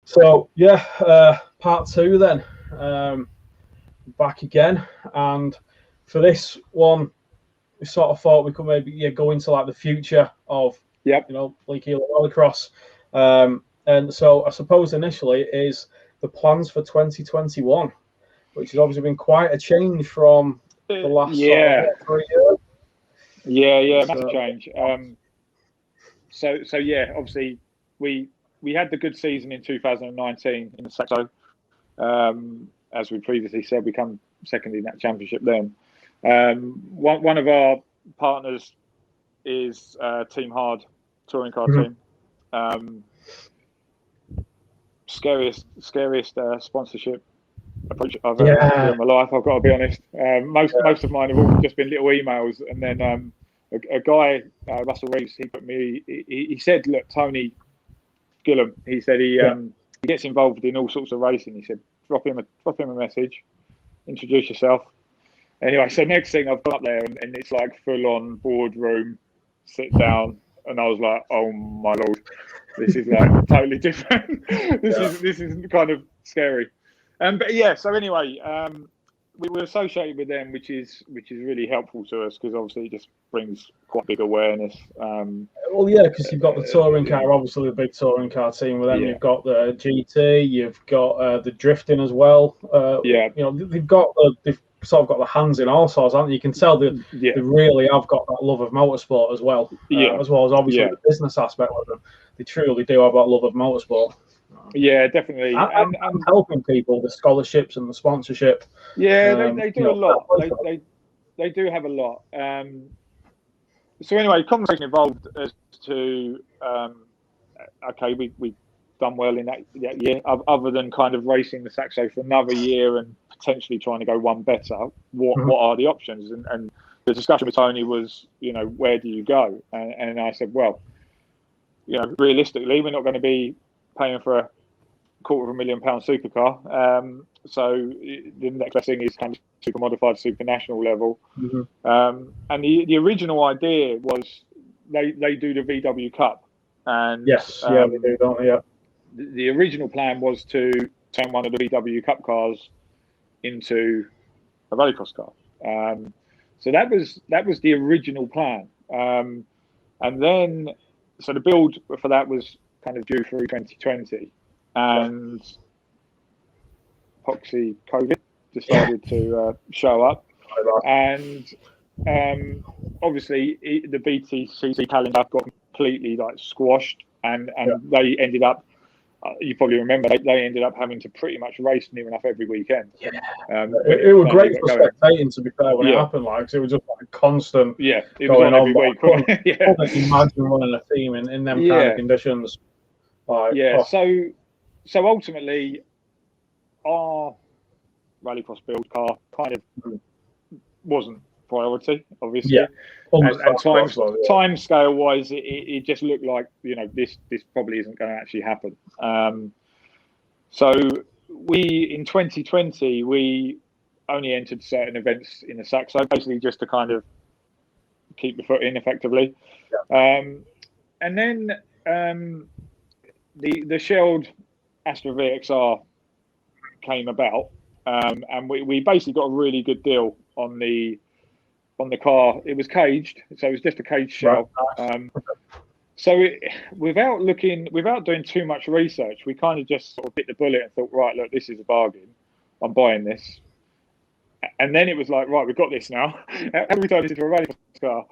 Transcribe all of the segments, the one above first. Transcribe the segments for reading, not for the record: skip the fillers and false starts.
So yeah, part two then, back again, and for this one, we sort of thought we could maybe go into like the future of Keeler Rallycross, and so I suppose initially is the plans for 2021, which has obviously been quite a change from the last sort of 3 years. Yeah, massive change. So yeah, obviously we had the good season in 2019 in the Saxo. As we previously said, we come second in that championship then. One of our partners is Team Hard touring car team. Scariest sponsorship approach I've ever had in my life, I've got to be honest. Most of mine have all just been little emails, and then a guy, Russell Reeves, he said, look, Tony Gillam, he said he gets involved in all sorts of racing. He said, drop him a message, introduce yourself. Anyway, so next thing I've got up there, and it's like full on boardroom, sit down, and I was like, oh my Lord, this is like totally different. This is kind of scary. But yeah, so anyway, we were associated with them, which is really helpful to us, because obviously it just brings quite big awareness. Well, yeah, because you've got the touring car, obviously the big touring car team. With them, you've got the GT, you've got the drifting as well. You know, they've sort of got the hands in all sorts, haven't they? You can tell they really have got that love of motorsport as well. As well as obviously the business aspect of them. They truly do have that love of motorsport. Yeah, definitely. And helping people, the scholarships and the sponsorship. Yeah, they do a lot. They do have a lot. So anyway, conversation evolved as to okay, we've done well in that year, other than kind of racing the Saxo for another year and potentially trying to go one better. What are the options? And the discussion with Tony was, you know, where do you go? And I said, well, you know, realistically, we're not going to be paying for a £250,000 supercar. So the next best thing is kind of super modified, super national level. And the original idea was they do the VW Cup. And we do, don't we? Yeah. The original plan was to turn one of the VW Cup cars into a rallycross car. So that was the original plan. And then, so the build for that was kind of due through 2020. And Poxy COVID decided to show up. And obviously the BTCC calendar got completely like squashed, and they ended up, you probably remember, they ended up having to pretty much race near enough every weekend. It was great for spectating, to be fair, when it happened. Like, it was just like constant it was going on every week. I couldn't imagine running a team in them kind of conditions. So ultimately, our rallycross build car kind of wasn't priority, obviously. And time scale wise, it just looked like, you know, this probably isn't going to actually happen. So we, in 2020, we only entered certain events in the Saxo, basically just to kind of keep the foot in effectively. And then the shelled Astra VXR came about, and we basically got a really good deal on the car. It was caged, so it was just a caged shell. So without doing too much research, we kind of just sort of bit the bullet and thought, right, look, this is a bargain. I'm buying this. And then it was like, right, we've got this now. How do we turn this into a rallycross car?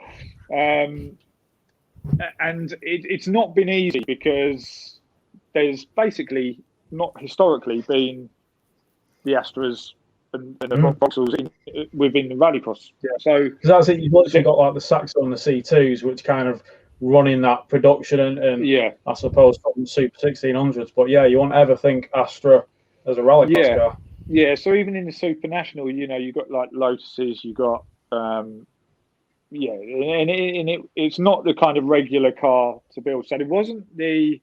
And it's not been easy, because there's basically not historically been the Astras and the Vauxhalls within the rallycross. So that's it. You've literally got like the Saxo and the C2s, which kind of run in that production and I suppose from Super 1600s. But you won't ever think Astra as a rallycross car. Yeah, so even in the Super National, you know, you've got like Lotuses, you got it's not the kind of regular car to build. So it wasn't the,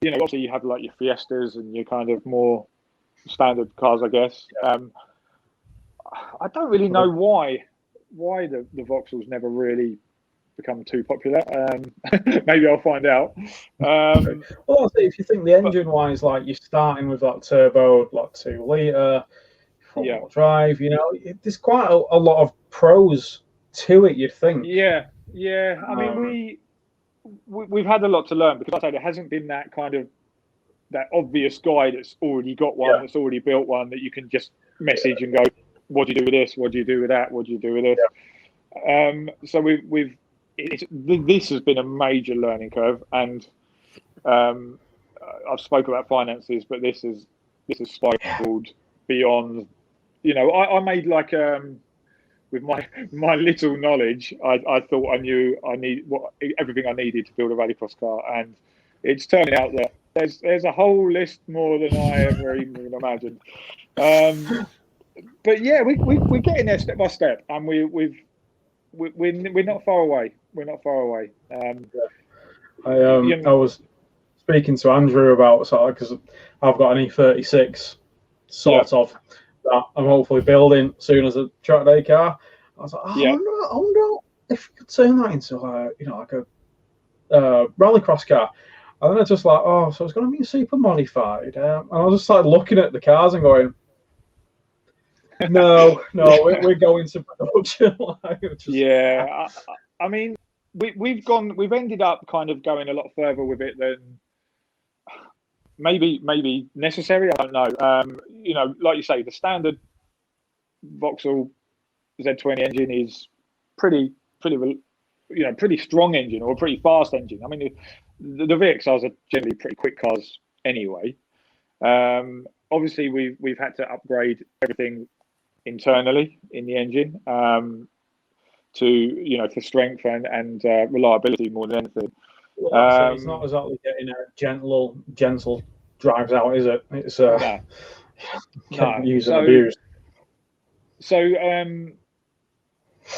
you know, obviously you have like your Fiestas and your kind of more standard cars, I guess. I don't really know why the Vauxhall's never really become too popular. Maybe I'll find out. Well, if you think the engine-wise, like you're starting with that turbo, like 2 litre, front-wheel drive, you know, there's quite a lot of pros to it. You'd think. Yeah. I mean, we've had a lot to learn because I say there hasn't been that kind of that obvious guy that's already got one, that's already built one that you can just message and go, what do you do with this? What do you do with that? What do you do with this? So this has been a major learning curve, and I've spoken about finances, but this has spiraled beyond. You know, I made like with my little knowledge, I thought I knew everything I needed to build a rallycross car, and it's turning out that there's a whole list more than I ever even imagined. But yeah, we're getting there step by step, and we're not far away. We're not far away. I was speaking to Andrew about sort of, because I've got an E36 sort of that I'm hopefully building soon as a track day car. I was like, I wonder if we could turn that into like a rallycross car. And then I just like, so it's going to be super modified. And I was just like looking at the cars and going, no, we're going to production. I mean, we've ended up kind of going a lot further with it than maybe necessary. I don't know. You know, like you say, the standard Vauxhall Z20 engine is pretty strong engine, or a pretty fast engine. I mean, the VXRs are generally pretty quick cars anyway. Obviously, we've had to upgrade everything internally in the engine to for strength and reliability more than anything. Well, it's not exactly getting a gentle drives out, is it? It's use and abuse. So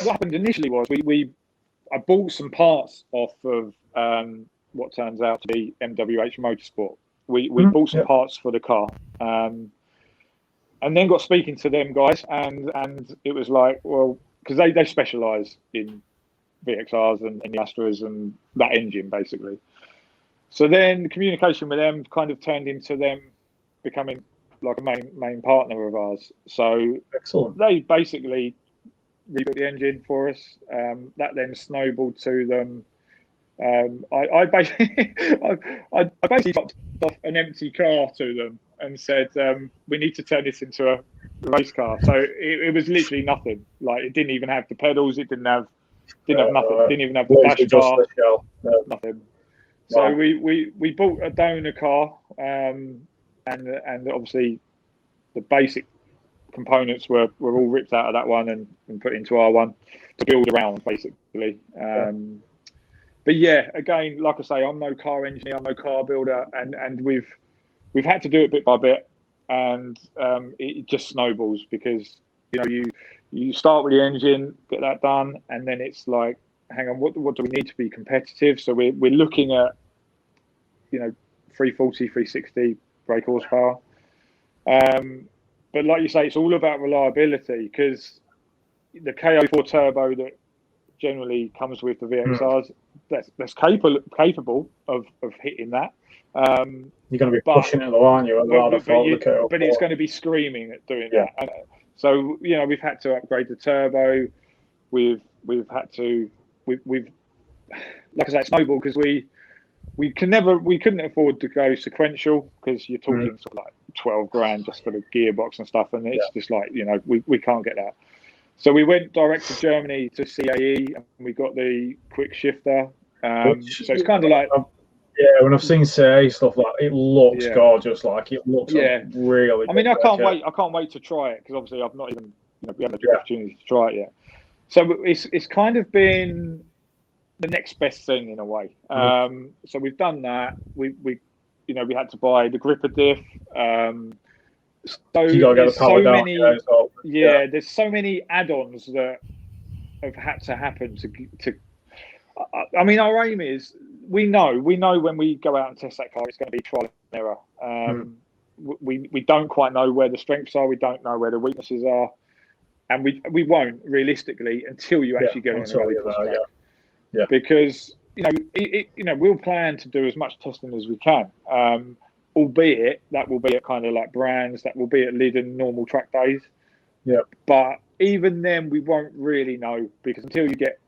what happened initially was I bought some parts off of what turns out to be MWH Motorsport. We bought some parts for the car, and then got speaking to them guys, and it was like, well, because they specialise in VXRs and the Astras and that engine basically. So then communication with them kind of turned into them becoming like a main partner of ours. So excellent. They basically rebuilt the engine for us. That then snowballed to them. I basically dropped off an empty car to them and said, we need to turn this into a race car. So it was literally nothing. Like, it didn't even have the pedals. It didn't have nothing. Didn't even have the dash bar. Nothing. So we bought a donor car, and obviously the basic components were all ripped out of that one and put into our one to build around basically. But yeah, again, like I say, I'm no car engineer, I'm no car builder, and we've had to do it bit by bit, and it just snowballs because you start with the engine, get that done, and then it's like, hang on, what do we need to be competitive? So we're looking at 340, 360 brake horsepower. But like you say, it's all about reliability, because the KO4 turbo that generally comes with the VXRs, that's capable of hitting that. You're going to be pushing it though, aren't you? But it's going to be screaming at doing that. And so we've had to upgrade the turbo. We've had to like I say, snowball, because we couldn't afford to go sequential, because you're talking sort of like 12 grand just for the gearbox and stuff, and it's just like we can't get that. So we went direct to Germany to CAE, and we got the quick shifter. So it's kind of like when I've seen CAE stuff, like, it looks gorgeous. Like, it looks really. I mean, I can't wait to try it, because obviously I've not even we haven't had the opportunity to try it yet. So it's kind of been the next best thing in a way. So we've done that. We had to buy the gripper diff. So you got to get the power down. There's so many add-ons that have had to happen to. I mean, our aim is we know when we go out and test that car, it's going to be trial and error. We don't quite know where the strengths are. We don't know where the weaknesses are, and we won't realistically until you actually get on a rallycross track. Yeah. Because we'll plan to do as much testing as we can, albeit that will be at kind of like Brands, that will be at Lyd and normal track days. Yeah. But even then, we won't really know, because until you get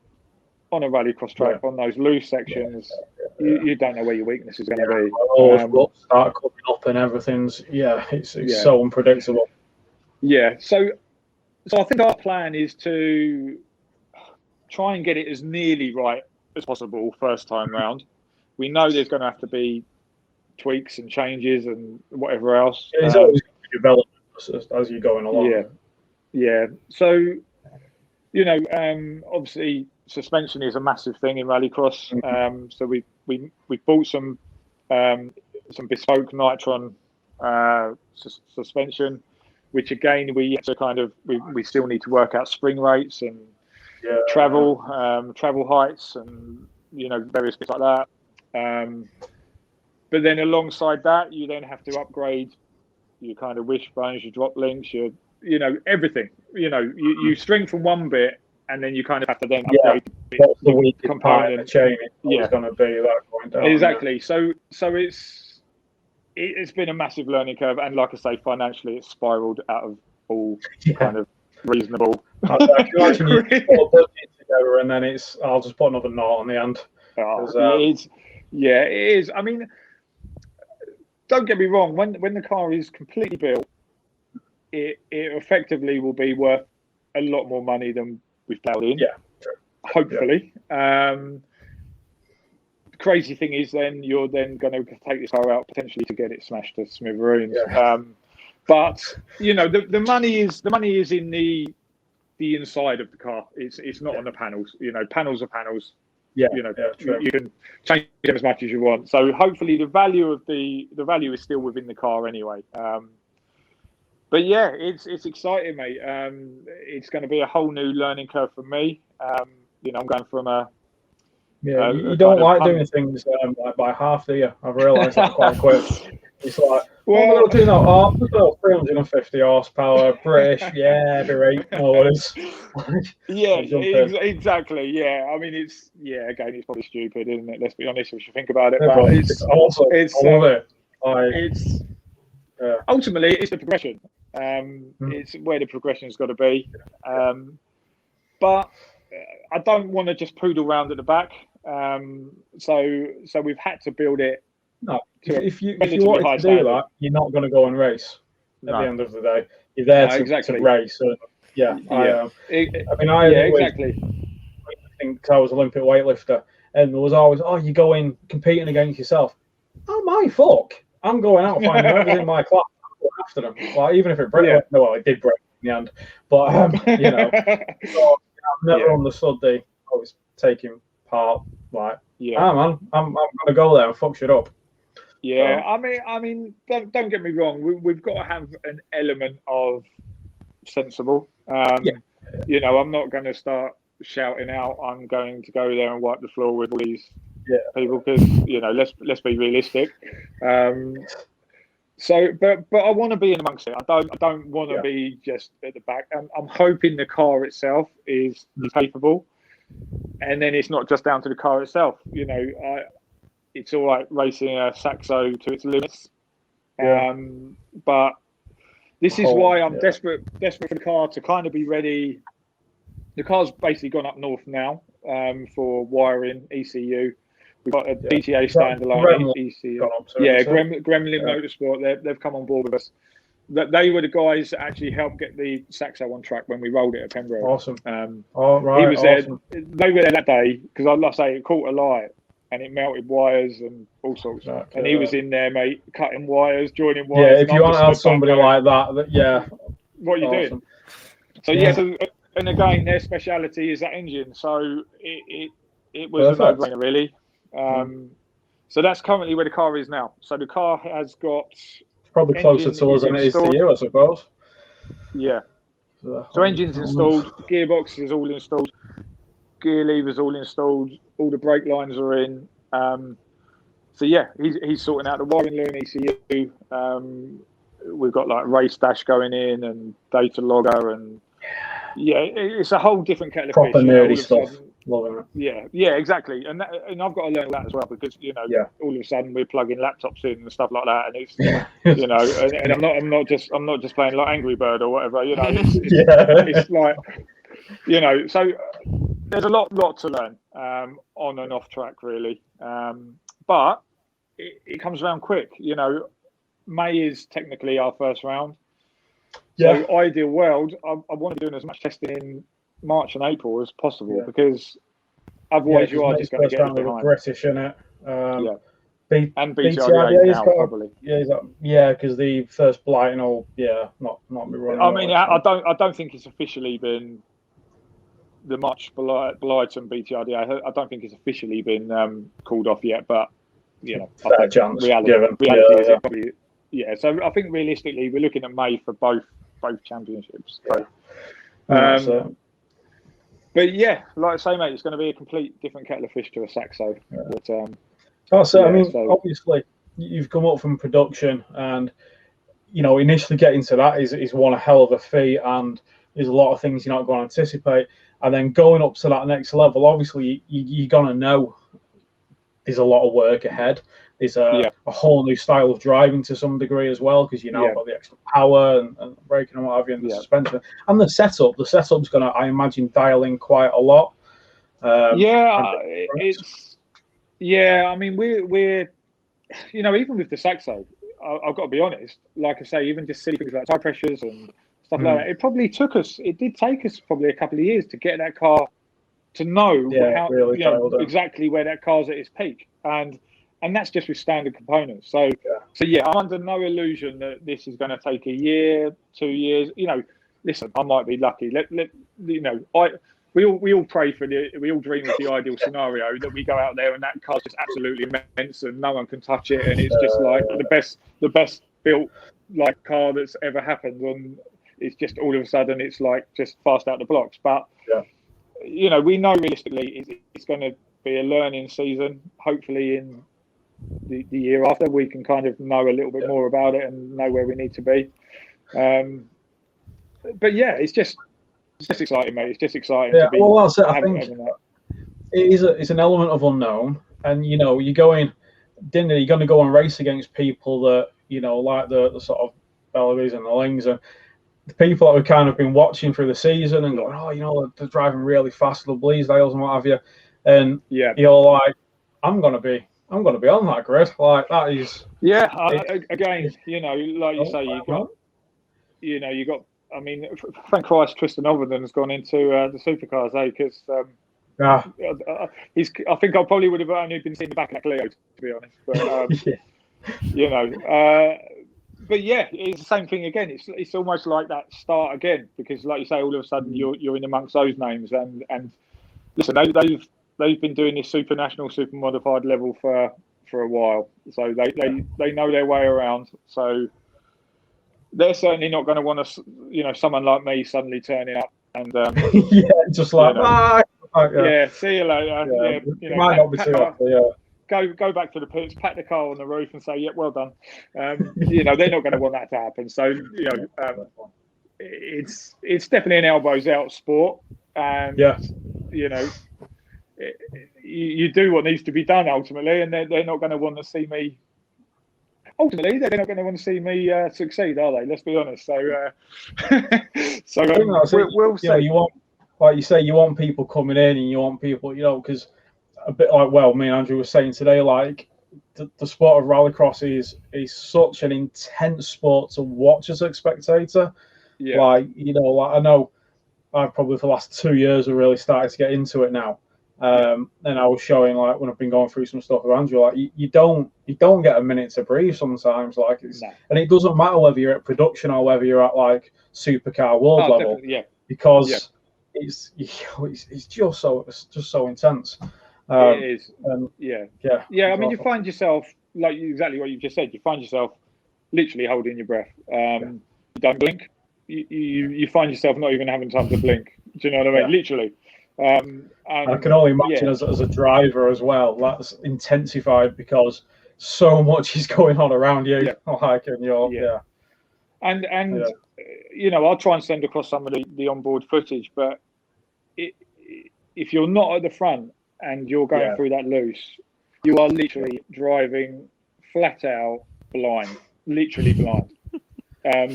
on a rallycross track on those loose sections, you don't know where your weakness is going to be. Will start coming up and everything's it's so unpredictable. Yeah. So I think our plan is to try and get it as nearly right as possible first time round. We know there's going to have to be tweaks and changes and whatever else. It's always going to be development as you're going along. Yeah. So, obviously suspension is a massive thing in rallycross. So we bought some bespoke Nitron suspension, which again we still need to work out spring rates and travel heights and various bits like that. But then alongside that, you then have to upgrade your kind of wishbones, your drop links, your everything. You strengthen one bit, and then you kind of have to then upgrade the weak component chain. It's going to be that point down. Exactly. So it's been a massive learning curve, and like I say, financially it's spiraled out of all kind of reasonable. I can imagine you put a budget together, and then I'll just put another knot on the end. It is. I mean, don't get me wrong. When the car is completely built, it effectively will be worth a lot more money than we've plowed in. Yeah, true. Hopefully. The crazy thing is, then you're then going to take this car out potentially to get it smashed to smithereens. But the money is in the inside of the car. It's not on the panels. Panels are panels. You can change them as much as you want. So hopefully the value is still within the car anyway. But yeah, it's exciting, mate. It's going to be a whole new learning curve for me. I'm going from you don't like doing things like by half, do you? I've realised that quite quick. It's like, I'm going to do that. Oh, 350 horsepower, British, every 8 hours. Exactly. Yeah, I mean, it's probably stupid, isn't it? Let's be honest, if you think about it. But it's awesome. I love it. Ultimately, it's the progression. It's where the progression's got to be. But I don't want to just poodle around at the back. So we've had to build it. No, if you wanted to do that, you're not going to go and race at the end of the day. You're there to race. And, exactly. I think I was Olympic weightlifter, and there was always, you're going competing against yourself. Oh my fuck! I'm going out finding whoever's in my class after them. Like, even if it broke, it did break in the end. But so I've never understood the always taking part. Like, man, I'm going to go there and fuck shit up. Yeah, I mean, don't get me wrong. We've got to have an element of sensible. I'm not going to start shouting out, I'm going to go there and wipe the floor with all these people, because let's be realistic. So, but I want to be in amongst it. I don't want to be just at the back. I'm hoping the car itself is capable, and then it's not just down to the car itself. It's all right racing a Saxo to its limits, but this is why I'm desperate for the car to kind of be ready. The car's basically gone up north now for wiring, ECU. We've got a DTA standalone ECU. Gremlin Motorsport. They've come on board with us. They were the guys that actually helped get the Saxo on track when we rolled it at Pembrey. Awesome. He was there. They were there that day because I'd say it caught a light and it melted wires and all sorts. And he was in there, mate, cutting wires, joining wires. Yeah, if you want to have somebody like that, what are you doing? So and again, their speciality is that engine. So it was a no-brainer, really. So that's currently where the car is now. So the car has got probably closer to us than it is to you, I suppose. Yeah. So engine's installed, gearbox is all installed, gear levers all installed, all the brake lines are in. So he's sorting out the wiring loom, ECU. We've got like race dash going in and data logger and Yeah, it's a whole different kettle of proper fish. nerdy stuff. Loving it. Yeah, exactly. And I've got to learn that as well because all of a sudden we're plugging laptops in and stuff like that, and it's and I'm not just playing like Angry Bird or whatever. It's like so there's a lot to learn on and off track really, but it comes around quick. May is technically our first round. So ideal world, I want to be doing as much testing in March and April as possible because otherwise you are just going to get behind. British in it. And BTRDA now probably. Because the first blight and all. Not me running. I mean, I don't think it's officially been the March blight and BTRDA. I don't think it's officially been called off yet, but fair chance. Reality is it probably. Yeah, so I think realistically we're looking at May for both championships. So, but yeah, like I say, mate, it's going to be a complete different kettle of fish to a Saxo. But, I mean, obviously you've come up from production, and initially getting to that is one hell of a feat, and there's a lot of things you're not going to anticipate, and then going up to that next level, obviously you're going to know there's a lot of work ahead. There's a whole new style of driving to some degree as well, because about the extra power and braking and what have you, and the suspension and the setup. The setup's going to, I imagine, dial in quite a lot. I mean, we're even with the Saxo, I've got to be honest. Like I say, even just silly things like tire pressures and stuff like that. It did take us probably a couple of years to get that car to know how really exactly where that car's at its peak, and that's just with standard components. So I'm under no illusion that this is going to take a year, 2 years. Listen, I might be lucky. We all pray for we all dream of the ideal scenario that we go out there and that car's just absolutely immense and no one can touch it, and it's just like the best built like car that's ever happened, and it's just all of a sudden it's like just fast out the blocks. But we know realistically it's going to be a learning season. Hopefully in the year after we can kind of know a little bit more about it and know where we need to be. But it's just exciting, mate. It's just exciting. Yeah, that's it. I think it's an element of unknown, and you're going to go and race against people that like the sort of Bellaby's and the Lings and the people that we've kind of been watching through the season and going, they're driving really fast, the Bleasdales and what have you, and you're like, I'm gonna be on that grid. Like that is again, like you say, you got. I mean, thank Christ, Tristan Overton has gone into the supercars, because I think I probably would have only been seeing the back of that Clio, to be honest. But it's the same thing again. It's almost like that start again, because like you say, all of a sudden you're in amongst those names, and listen, they've been doing this super national, super modified level for a while, so they know their way around. So they're certainly not going to want to, someone like me suddenly turning up and just like see you later. Might not be too often, Go back to the pits, pat the car on the roof, and say, well done. They're not going to want that to happen. So it's definitely an elbows out sport, and you do what needs to be done ultimately, and they're not going to want to see me. Ultimately, they're not going to want to see me succeed, are they? Let's be honest. So, we'll see. You want, like you say, you want people coming in, and you want people, because a bit like me and Andrew were saying today, like the sport of rallycross is such an intense sport to watch as a spectator. Yeah. Like I know I've probably for the last 2 years have really started to get into it now. And I was showing, like, when I've been going through some stuff with Andrew, like you don't get a minute to breathe sometimes, like and it doesn't matter whether you're at production or whether you're at like supercar world level, because it's just so intense. It is. I mean, you find yourself like exactly what you just said. You find yourself literally holding your breath. You don't blink. You find yourself not even having time to blink. Do you know what I mean? Literally. And I can only imagine as a driver as well, that's intensified because so much is going on around you. Like, and And you know, I'll try and send across some of the onboard footage, but if you're not at the front and you're going through that loose, you are literally driving flat out blind, literally blind.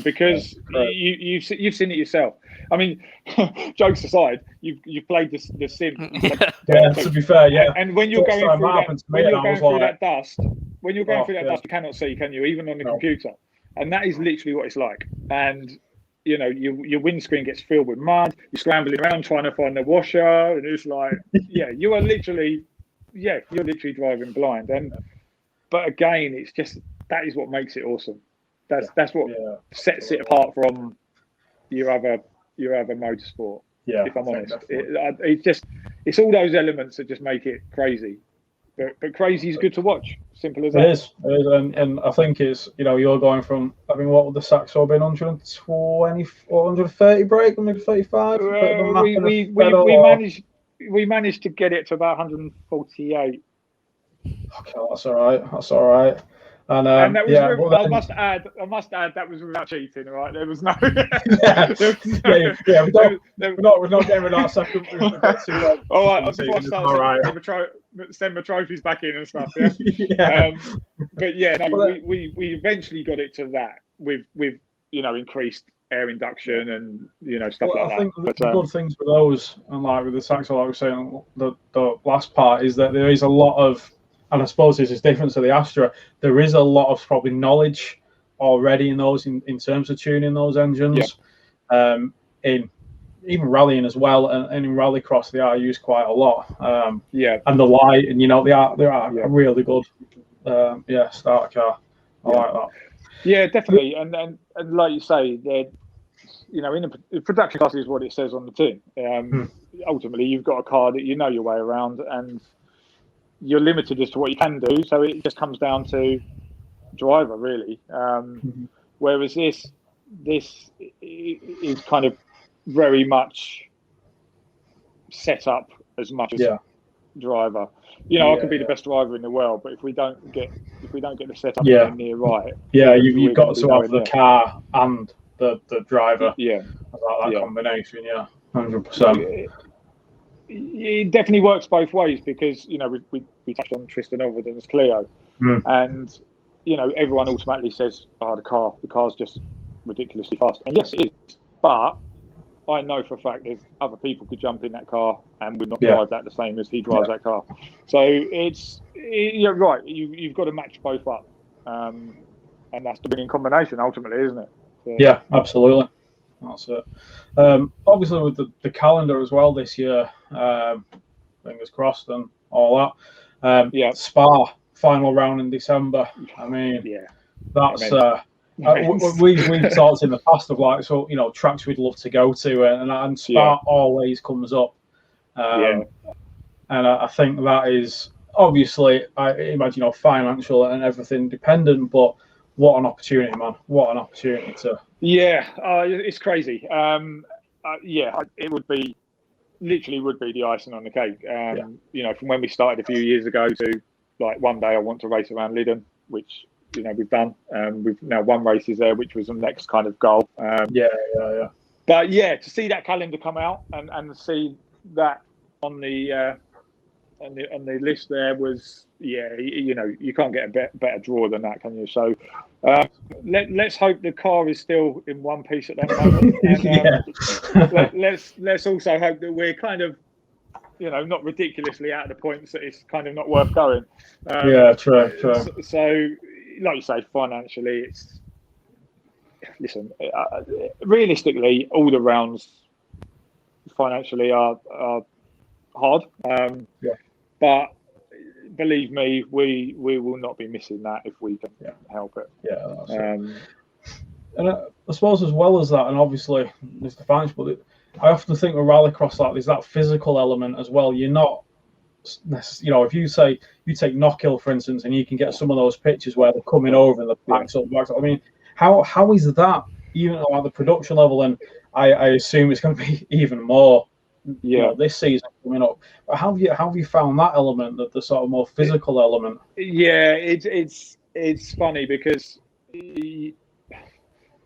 Because you've seen it yourself. I mean, jokes aside, you've played the sim. To be fair, And when you're going through that dust, you cannot see, can you? Even on the computer. And that is literally what it's like. And you know, your windscreen gets filled with mud. You're scrambling around trying to find the washer, and it's like, you are literally, you're literally driving blind. But again, it's just that is what makes it awesome. That's what sets it apart from your other motorsport. Yeah, if I'm honest, it's all those elements that just make it crazy. But crazy is good to watch. Simple as that. It is, and I think it's, you know, you're going from, I mean, what would the Saxo been, 120, 130 brake, 135? We managed to get it to about 148. Okay, that's all right. And that was I must add that was without cheating, right? There was no. We're not getting rid of that second. All right, before I start, send my trophies back in and stuff. Yeah. But we eventually got it to that with you know, increased air induction and, you know, stuff like that. I think the good things with those, and like with the Saxo, like I was saying, the last part is that there is a lot of, and I suppose this is different to the Astra, there is a lot of probably knowledge already in those in terms of tuning those engines. In even rallying as well, and in Rallycross they are used quite a lot. And the light, and you know, they are a really good starter car. I like that. Yeah, definitely. And like you say, they're, you know, in the production class is what it says on the tin. Ultimately, you've got a car that you know your way around, and you're limited as to what you can do, so it just comes down to driver, really. Whereas this is kind of very much set up as much as driver. You know, I could be the best driver in the world, but if we don't get the setup near right, you've got to have the car and the driver. That combination. 100%. It definitely works both ways, because, you know, we touched on Tristan Overden's Clio, and, you know, everyone automatically says, the car's just ridiculously fast. And yes, it is. But I know for a fact there's other people could jump in that car and would not drive that the same as he drives that car. So you're right. You've got to match both up. And that's the winning combination ultimately, isn't it? So, yeah, absolutely. That's it. Obviously, with the calendar as well this year, fingers crossed and all that. Spa final round in December. I mean, that's we've talked in the past of, like, so, you know, tracks we'd love to go to, and Spa always comes up. And I think that is obviously, I imagine, you know, financial and everything dependent, but what an opportunity, man! What an opportunity to. Yeah, it's crazy. It would be the icing on the cake. You know, from when we started a few years ago to, like, one day I want to race around Lyddon, which, you know, we've done. We've now won races there, which was the next kind of goal. But to see that calendar come out and see that on the list there was, you know, you can't get a better draw than that, can you? So let's hope the car is still in one piece at that moment. And let's also hope that we're kind of, you know, not ridiculously out of the points that it's kind of not worth going. True. So, like you say, financially, realistically, all the rounds financially are hard. But believe me, we will not be missing that if we can help it. And I suppose, as well as that, and obviously there's the financial, but I often think with Rallycross, like, there's that physical element as well. You're not, you know, if you say you take Knockhill, for instance, and you can get some of those pictures where they're coming over and the backs up. I mean, how is that even at the production level? And I assume it's going to be even more. You know, this season coming up. But how have you found that element, the sort of more physical element? Yeah, it's funny because the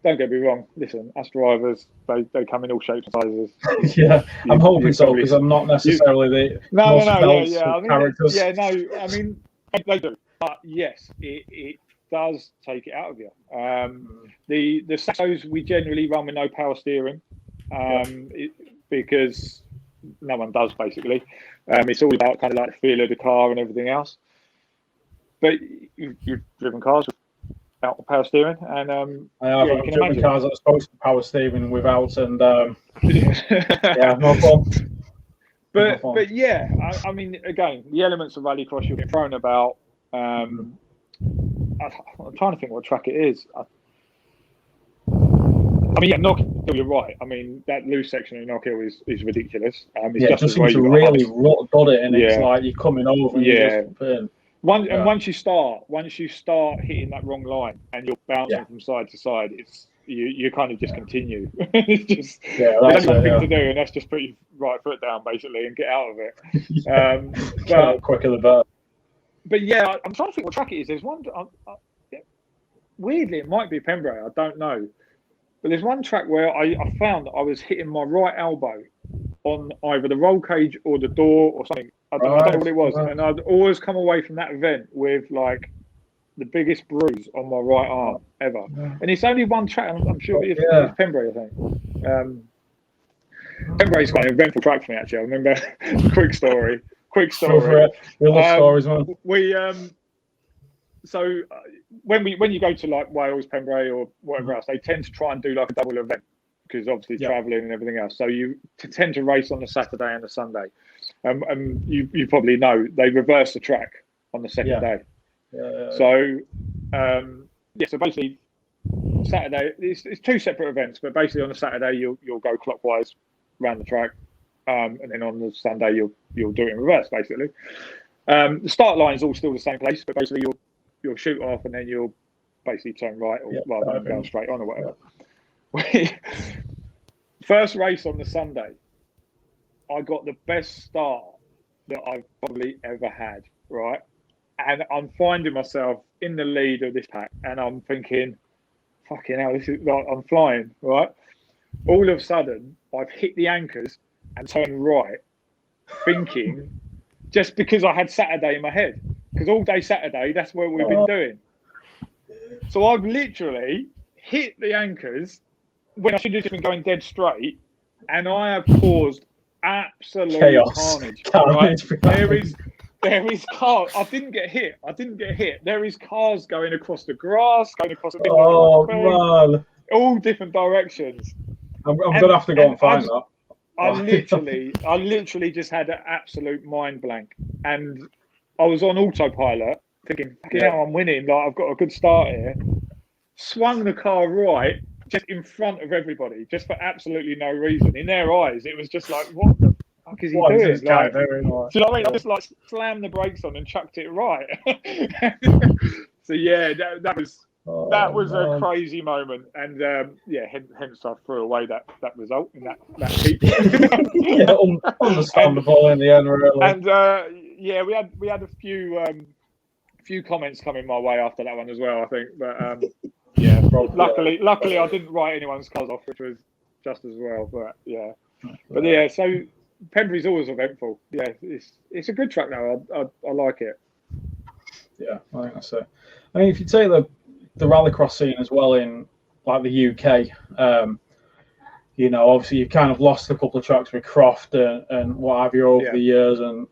don't get me wrong. Listen, us drivers, they come in all shapes and sizes. Yeah, I'm hoping so, because I'm not necessarily the most characters. Yeah, no, I mean, they do. But yes, it does take it out of you. The Saxos we generally run with no power steering, because no one does, basically. It's all about kind of like the feel of the car and everything else. But you've driven cars without power steering, and I have. I've driven cars that are supposed to power steering without, and yeah, no fun. But yeah, I mean, again, the elements of rallycross you're getting thrown about. I'm trying to think what track it is. I mean, yeah, Knock Hill, you're right. I mean, that loose section of Knock Hill is ridiculous. It's just it seems to really got it, and it's like you're coming over and you're just in. Once you start hitting that wrong line and you're bouncing from side to side, it's you kind of just continue. It's just there's one thing to do, and that's just put your right foot down basically and get out of it. But quicker the better. But yeah, I'm trying to think what track it is. There's one. Weirdly, it might be Pembrey. I don't know. But there's one track where I found that I was hitting my right elbow on either the roll cage or the door or something. I don't know what it was. And I'd always come away from that event with like the biggest bruise on my right arm ever. And it's only one track. I'm sure it's Pembrey, I think. Pembrey's quite an eventful track for me, actually. I remember, quick story. We love stories, man. So when you go to like Wales, Pembrey, or whatever else, they tend to try and do like a double event because obviously travelling and everything else. So you tend to race on the Saturday and the Sunday. And you probably know they reverse the track on the second day. So so basically Saturday it's two separate events, but basically on the Saturday you'll go clockwise around the track, and then on the Sunday you'll do it in reverse basically. The start line is all still the same place, but basically you'll shoot off and then you'll basically turn right rather than going straight on or whatever. First race on the Sunday, I got the best start that I've probably ever had, right? And I'm finding myself in the lead of this pack, and I'm thinking, fucking hell, this is like I'm flying, right? All of a sudden, I've hit the anchors and turned right, thinking, just because I had Saturday in my head, because all day Saturday, that's what we've been doing. So I've literally hit the anchors when I should have just been going dead straight, and I have caused absolute carnage. Right? There is cars. I didn't get hit. There is cars going across the grass, going across the man. All different directions. I'm gonna have to go and find that. I literally just had an absolute mind blank, and I was on autopilot, thinking, "Fucking hell, I'm winning! Like I've got a good start here." Swung the car right, just in front of everybody, just for absolutely no reason. In their eyes, it was just like, "What the fuck is he doing?" Do you know what I mean? I just like slammed the brakes on and chucked it right. So yeah, that was a crazy moment, and hence I threw away that result in that heat. Understandable in the end, really. And we had a few comments coming my way after that one as well, I think. But luckily I didn't write anyone's cars off, which was just as well. But so Pembrey's always eventful. Yeah, it's a good track now. I like it. Yeah, I think that's it. I mean, if you take the rallycross scene as well in like the UK, obviously you've kind of lost a couple of tracks with Croft and what have you over the years and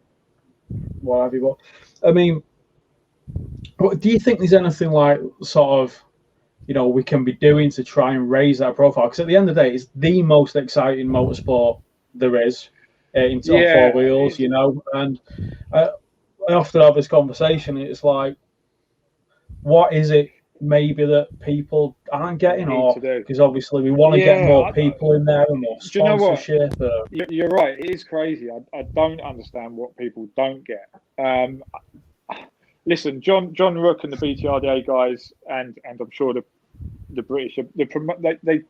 what have you. But I mean, do you think there's anything like sort of, we can be doing to try and raise that profile? Because at the end of the day, it's the most exciting motorsport there is in four wheels, and I often have this conversation. It's like, what is it maybe that people aren't getting, or because obviously we want to get more people in there and more sponsorship. You're right, it is crazy. I don't understand what people don't get. Listen, John Rook and the BTRDA guys, and I'm sure the British, they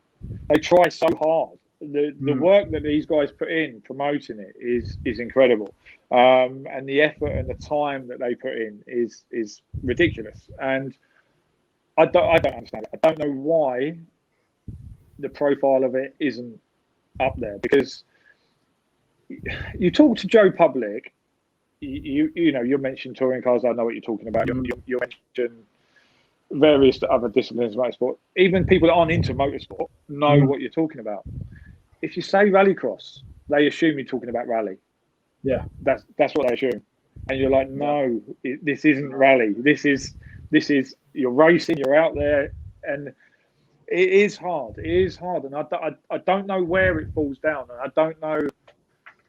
try so hard. The work that these guys put in promoting it is incredible, and the effort and the time that they put in is ridiculous. And I don't understand it. I don't know why the profile of it isn't up there, because you talk to Joe Public, you know, you mentioned touring cars. I know what you're talking about. You mentioned various other disciplines of motorsport. Even people that aren't into motorsport know what you're talking about. If you say rallycross, they assume you're talking about rally. Yeah, that's what they assume, and you're like, no, this isn't rally. This is you're racing. You're out there, and it is hard. It is hard, and I don't know where it falls down, and I don't know,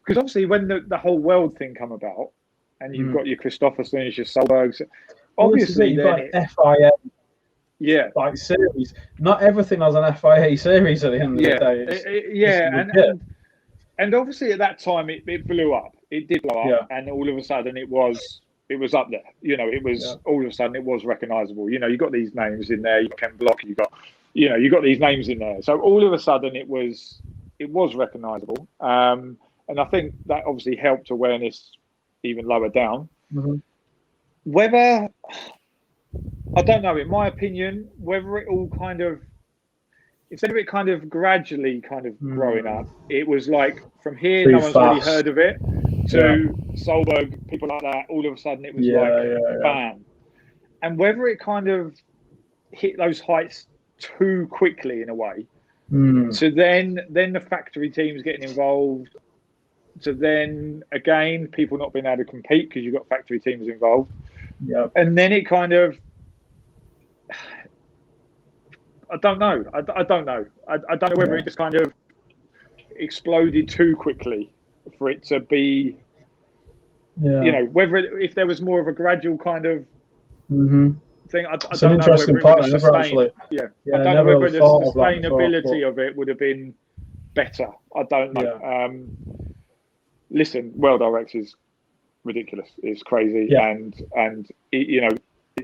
because obviously when the whole world thing come about, and you've got your Christophersons, your Solbergs, obviously you've got an FIA like series. Not everything has an FIA series at the end of the day. And obviously at that time it blew up. It did blow up, and all of a sudden it was up there. You know, it was all of a sudden it was recognisable. You know, you got these names in there. You got Ken Block. You got these names in there. So all of a sudden it was recognisable. And I think that obviously helped awareness even lower down. Whether, I don't know, in my opinion, whether it all kind of, instead of it kind of gradually kind of growing up, it was like from here, no one's really heard of it, to Solberg, people like that, all of a sudden it was bam. And whether it kind of hit those heights too quickly in a way, so then the factory teams getting involved, so then again, people not being able to compete because you've got factory teams involved. And then it kind of, I don't know. I don't know. I don't know whether it just kind of exploded too quickly for it to be, you know, whether if there was more of a gradual kind of thing. I don't know whether it would have sustained. I don't know whether the sustainability of it would have been better. I don't know. Listen, World RX is ridiculous. It's crazy, and it, you know,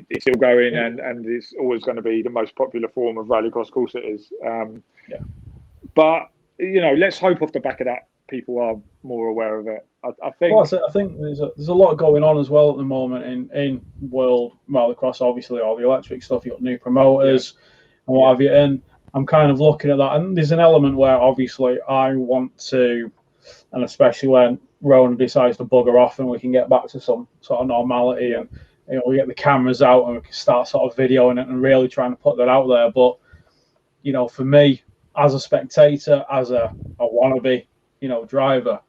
it's still going, and it's always going to be the most popular form of rallycross. Of course, it is. But you know, let's hope off the back of that, people are more aware of it. I think. Well, I think there's a lot going on as well at the moment in world rallycross. Obviously, all the electric stuff. You've got new promoters and what have you, and I'm kind of looking at that. And there's an element where obviously I want to, and especially when Rona decides to bugger off and we can get back to some sort of normality, and you know, we get the cameras out and we can start sort of videoing it and really trying to put that out there. But you know, for me as a spectator, as a wannabe, you know, driver,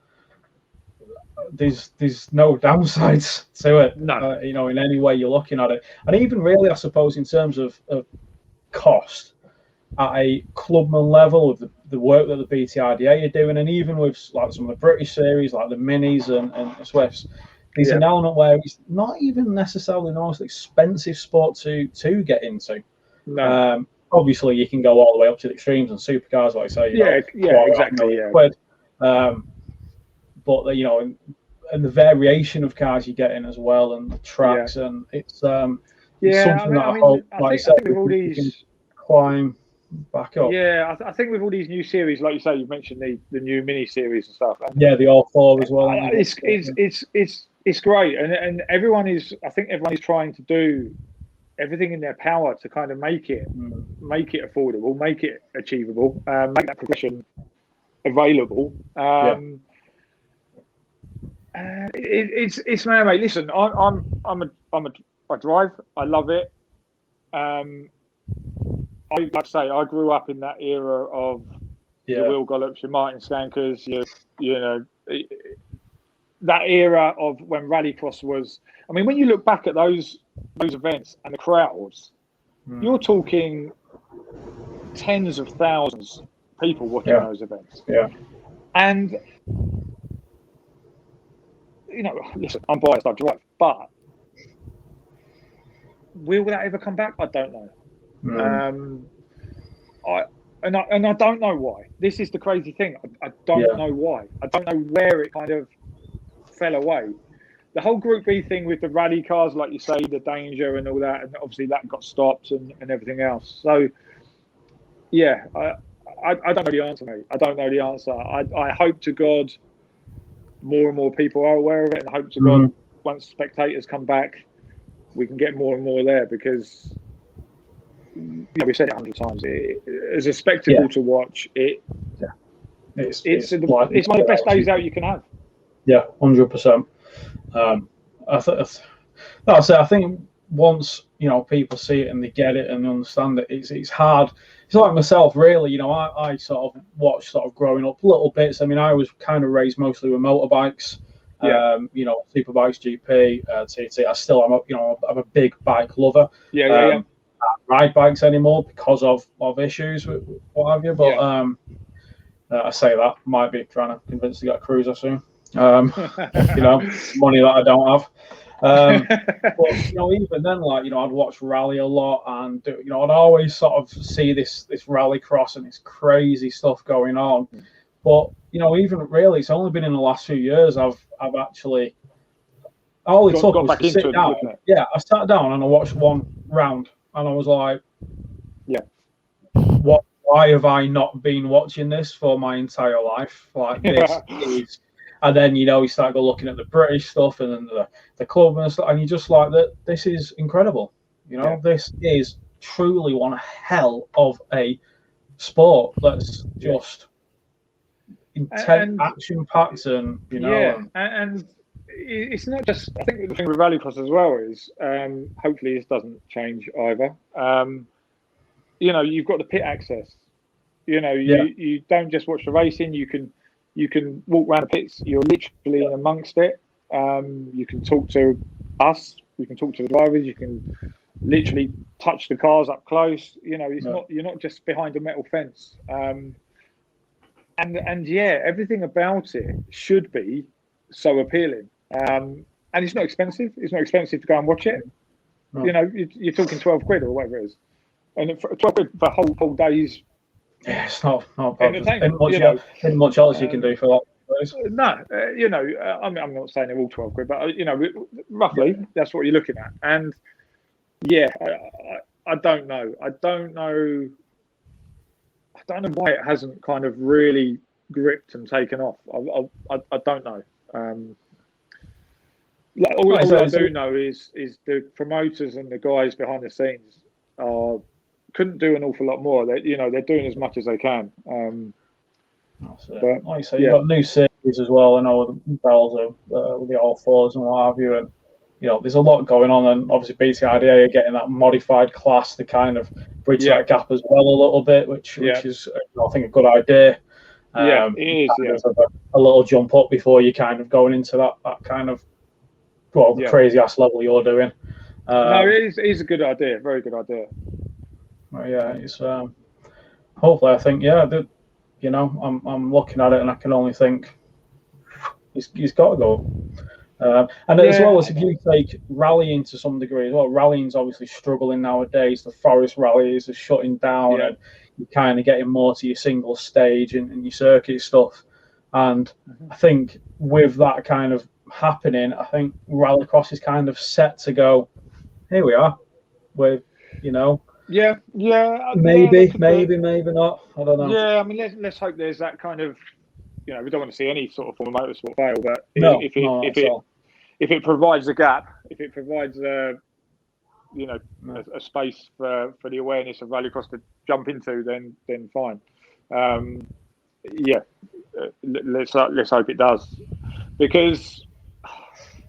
there's no downsides to it. No. You know, in any way you're looking at it, and even really, I suppose, in terms of cost at a clubman level of the work that the BTRDA are doing, and even with like some of the British series like the Minis and Swifts, there's an element where it's not even necessarily the most expensive sport to get into. No. Obviously, you can go all the way up to the extremes and supercars, like I say. Exactly. Quid. But you know, and the variation of cars you get in as well, and the tracks, and it's something that I hope, like I said, with all these, can climb back up. Yeah, I think with all these new series, like you say, you mentioned the new mini series and stuff. And the all four as well. It's great, and everyone is. I think everyone is trying to do everything in their power to kind of make it affordable, make it achievable, make that progression available. It's man, mate. Listen, I drive. I love it. I like to say I grew up in that era of your Will Gollops, your Martin Skankers, you know, that era of when Rallycross was. I mean, when you look back at those events and the crowds, you're talking tens of thousands of people watching those events. And you know, listen, I'm biased. I drive, but will that ever come back? I don't know. I don't know why. This is the crazy thing. I don't know why. I don't know where it kind of fell away. The whole Group B thing with the rally cars, like you say, the danger and all that, and obviously that got stopped and everything else. So, yeah, I don't know the answer, mate. I don't know the answer. I hope to God more and more people are aware of it, and I hope to God once spectators come back, we can get more and more there, because we've said it 100 times. As a spectacle to watch, it's one of the best days out you can have. Yeah, 100%. I think once people see it and they get it and understand it, it's hard. It's like myself, really. I sort of watched growing up little bits. I mean, I was kind of raised mostly with motorbikes. Superbikes, GP, TT. I still am. I'm a big bike lover. I don't ride bikes anymore because of issues with what have you. But I say that might be trying to convince to get a cruiser soon. Money that I don't have. But even then, I'd watch rally a lot, and I'd always sort of see this Rallycross and this crazy stuff going on. But even really, it's only been in the last few years I've actually all it took was to sit down. Yeah, I sat down and I watched one round, and I was like, why have I not been watching this for my entire life? Like this is. And then you start looking at the British stuff and then the clubman stuff, and you just like that. This is incredible. This is truly one hell of a sport. That's just intense, action packed, and and it's not just. I think the thing with Rallycross as well is, hopefully this doesn't change either. You've got the pit access. You don't just watch the racing. You can walk around the pits. You're literally in amongst it. You can talk to us. You can talk to the drivers. You can literally touch the cars up close. You're not just behind a metal fence. And everything about it should be so appealing. And it's not expensive. It's not expensive to go and watch it. No. You're talking 12 quid or whatever it is, and for 12 quid for whole days. Yeah, it's not much else you can do for that. No, I'm not saying they're all 12 quid, but roughly that's what you're looking at. And I don't know. I don't know why it hasn't kind of really gripped and taken off. I don't know. All I do know is the promoters and the guys behind the scenes couldn't do an awful lot more. They're doing as much as they can. But like you say, you've got new series as well. I know the bells with the all fours and what have you, and there's a lot going on. And obviously, BTRDA are getting that modified class to kind of bridge that gap as well a little bit, which is I think a good idea. It is. A little jump up before you kind of going into that kind of the crazy ass level you're doing. No, it is a good idea. Very good idea. Well, it's hopefully I think I'm looking at it and I can only think he's got to go. And as well as if you take rallying to some degree as well, rallying's obviously struggling nowadays. The forest rallies are shutting down, and you're kind of getting more to your single stage and your circuit stuff. And I think with that kind of happening, I think Rallycross is kind of set to go. Here we are, with maybe not. I don't know. Yeah, I mean, let's hope there's that kind of, we don't want to see any sort of form of motorsport fail, but if it provides a gap, if it provides a space for the awareness of Rallycross to jump into, then fine. Let's hope it does, because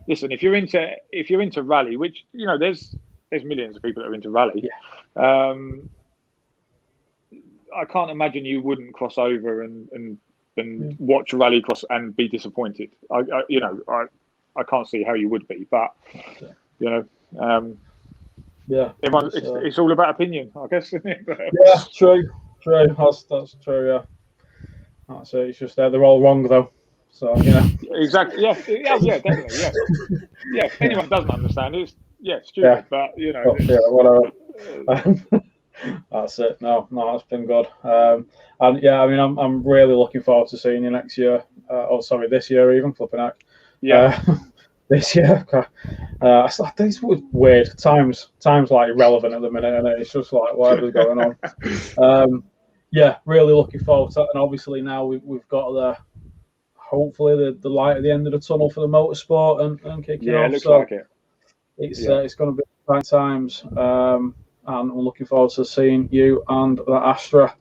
listen, if you're into rally, which there's millions of people that are into rally. I can't imagine you wouldn't cross over and watch Rallycross and be disappointed. I can't see how you would be, but it's all about opinion, I guess. Isn't it? Yeah, true. That's true. Yeah, that's it. It's just they're all wrong though. So exactly. Yeah, definitely. Yeah. If anyone doesn't understand it, it's stupid. But whatever. That's it. No, it's been good. And I mean, I'm really looking forward to seeing you next year. This year even, flipping out. This year. I think it's weird. Time's like irrelevant at the minute, and it's just like whatever's going on. Really looking forward to that. And obviously now we've got hopefully the light at the end of the tunnel for the motorsport and kicking off. It looks like it. It's going to be exciting times. and I'm looking forward to seeing you and the Astra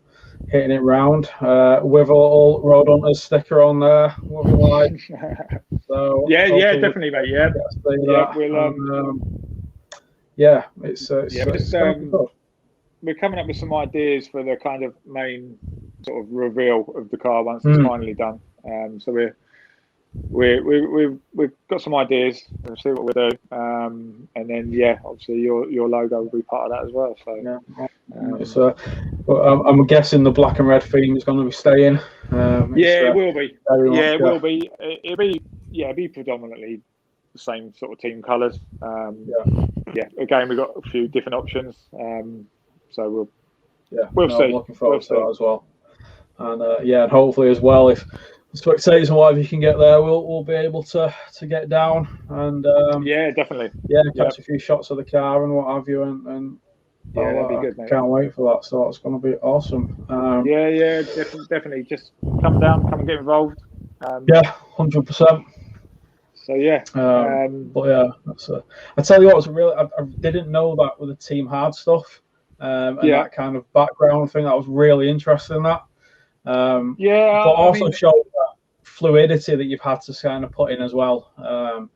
hitting it round with a little Road Hunters sticker on there. So yeah, definitely, mate. Yeah, it's we're coming up with some ideas for the kind of main sort of reveal of the car once it's finally done. So we've got some ideas. We'll see what we'll do, and then obviously your logo will be part of that as well. So I'm guessing the black and red theme is going to be staying. It will be. It will be. It'll be predominantly the same sort of team colours. Again, we've got a few different options. So we'll see. I'm looking forward to that as well. And and hopefully as well, if the spectators and whatever you can get there, we'll be able to get down and definitely catch a few shots of the car and what have you, and that'd be good, mate. Can't wait for that. So it's going to be awesome. Definitely. Just come down, come and get involved. 100%. So that's I tell you what, it was really I didn't know that with the Team Hard stuff and that kind of background thing. That was really interesting. That but also showed that fluidity that you've had to kind of put in as well. We're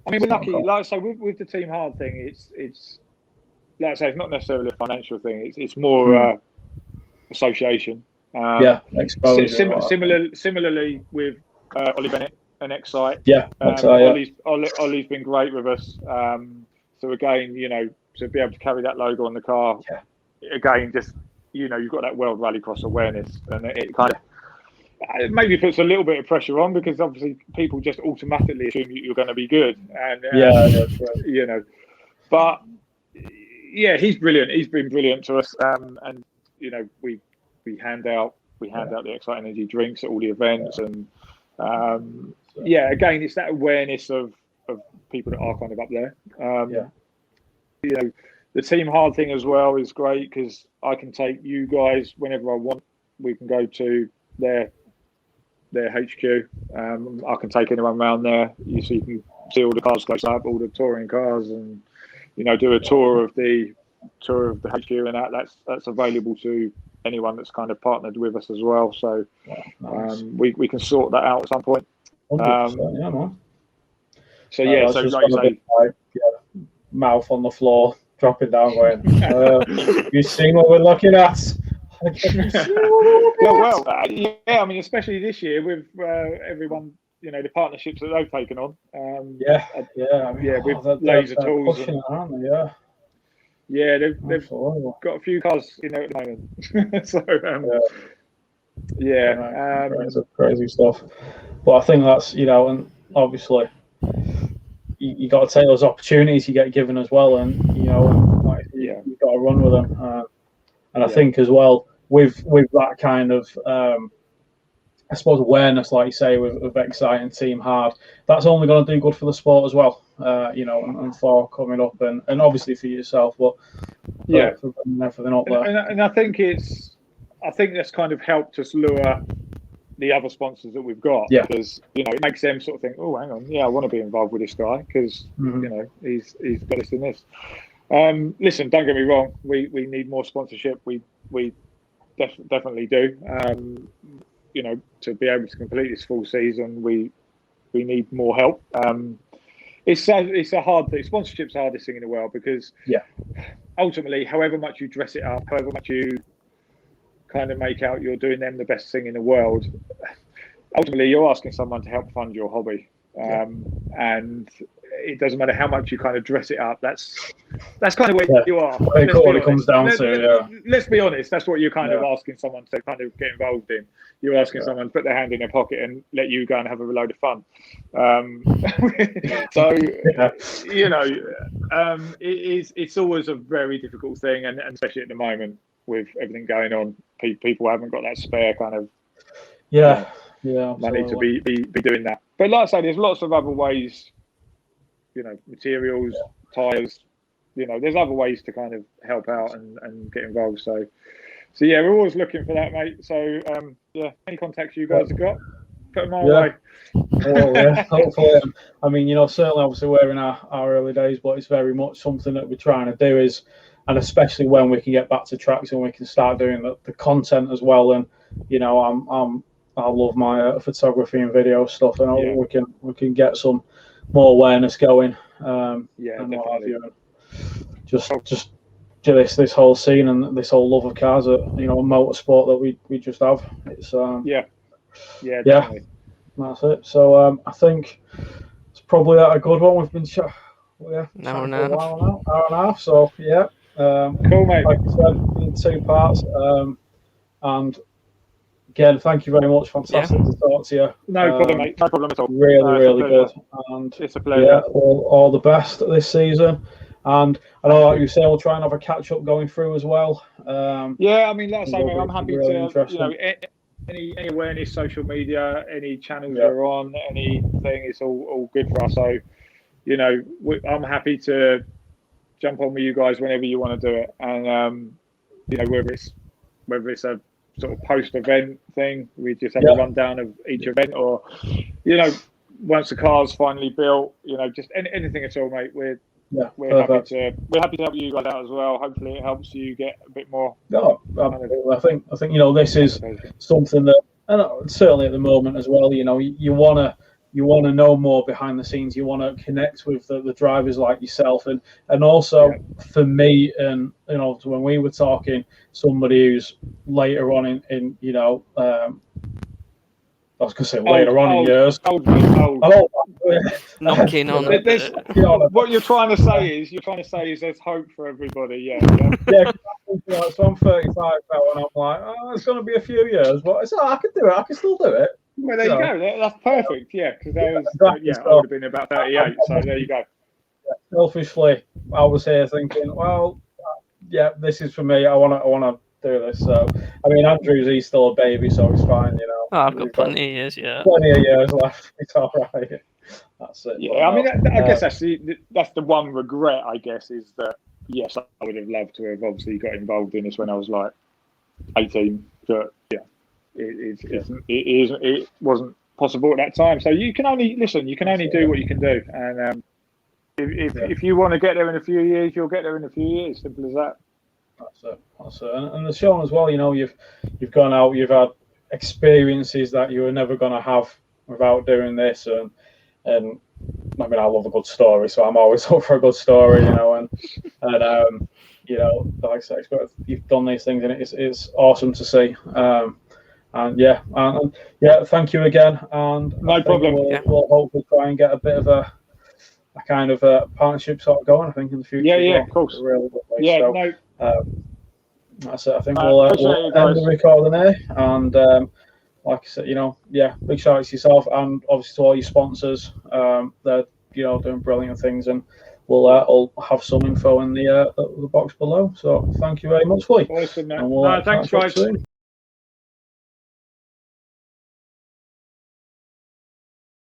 lucky. Like I say, with the Team Hard thing, it's like I say, it's not necessarily a financial thing. It's more association. Exposure. Similarly with Ollie Bennett and Excite. Ollie's been great with us. So again, to be able to carry that logo on the car, again, just you've got that World Rallycross awareness, and it kind of maybe puts a little bit of pressure on because obviously people just automatically assume you're going to be good, and But he's brilliant. He's been brilliant to us, and we hand out the Excite Energy drinks at all the events, and again, it's that awareness of people that are kind of up there. The Team Hard thing as well is great because I can take you guys whenever I want. We can go to their HQ. I can take anyone around there. You can see all the cars close up, all the touring cars, and do a tour of the HQ, and that's available to anyone that's kind of partnered with us as well. So we can sort that out at some point. So like you say, mouth on the floor, dropping down, going, "You seen what we're looking at?" Especially this year with everyone, the partnerships that they've taken on. With Laser Tools. They've got a few cars in there at the moment. So crazy stuff. But I think that's and obviously you got to take those opportunities you get given as well, and you've got to run with them. And I think as well with that kind of I suppose awareness, like you say, with Excite and Team Hard, that's only going to do good for the sport as well. And for coming up, and obviously for yourself, but for everything up there. And I think that's kind of helped us lure the other sponsors that we've got, because it makes them sort of think, oh, hang on, I want to be involved with this guy because he's got us in this. Listen, don't get me wrong, we need more sponsorship. We definitely do. To be able to complete this full season, we need more help. It's a hard thing. Sponsorship's the hardest thing in the world because ultimately, however much you dress it up, however much you kind of make out you're doing them the best thing in the world, ultimately you're asking someone to help fund your hobby. And it doesn't matter how much you kind of dress it up. That's kind of where you are. What it comes down to. Let's be honest. That's what you're kind of asking someone to kind of get involved in. You're asking someone to put their hand in their pocket and let you go and have a load of fun. It's always a very difficult thing, and especially at the moment with everything going on, people haven't got that spare kind of money to be doing that. But like I say, there's lots of other ways. Materials, tyres. There's other ways to kind of help out and get involved. So we're always looking for that, mate. So any contacts you guys have got? Put them our way. Oh, yeah, hopefully. I mean, certainly, obviously, we're in our early days, but it's very much something that we're trying to do and especially when we can get back to tracks and we can start doing the content as well. And I love my photography and video stuff, and we can get some more awareness going. And definitely. what have you. Just this whole scene and this whole love of cars, motorsport that we just have. It's Definitely. That's it. So I think it's probably a good one. We've been hour and a half. So cool, mate. Like I said, in 2 parts. And again, thank you very much. Fantastic to talk to you. No problem, mate. No problem at all. Really good. And it's a pleasure. Yeah, all the best this season. And I know, like you say, we'll try and have a catch up going through as well. I mean, like I say, mate, I'm happy to, any awareness, social media, any channels we're on, anything, it's all good for us. So, I'm happy to jump on with you guys whenever you want to do it. And, whether it's a sort of post-event thing, we just have a rundown of each event, or, once the car's finally built, just anything at all, mate. We're happy to help you guys out as well. Hopefully, it helps you get a bit more. No, I think this is something that, and certainly at the moment as well. You wanna know more behind the scenes. You want to connect with the drivers like yourself, and also for me, and when we were talking, somebody who's later on in I was going to say later on in years. Old. Knocking on. What you're trying to say is there's hope for everybody. Yeah. So I'm 35 now, and I'm like, it's going to be a few years, but it's I can do it. I can still do it. Well, there you go. That's perfect. Yeah, because I would have been about 38. So there you go. Selfishly, I was here thinking, well, this is for me. I want to do this. So, I mean, he's still a baby, so it's fine, I've got plenty of years, Plenty of years left. It's all right. That's it. Yeah, I mean, I guess that's the one regret, I guess, is that, yes, I would have loved to have obviously got involved in this when I was like 18, but it wasn't possible at that time. So you can only do what you can do. And if you want to get there in a few years, you'll get there in a few years. Simple as that. That's it. And the show as well, you've gone out, you've had experiences that you were never going to have without doing this, and I mean, I love a good story, so I'm always up for a good story, and like I say, you've done these things, and it's awesome to see. And thank you again, and no problem. We'll hopefully try and get a bit of a kind of a partnership sort of going, I think, in the future. Yeah, of course. Really good way. Yeah, so, that's it. I think we'll end the recording there. And like I said, big shout out to yourself and obviously to all your sponsors. They're doing brilliant things, and we'll have some info in the box below. So thank you very much, Lee. Awesome, man. Thanks, guys.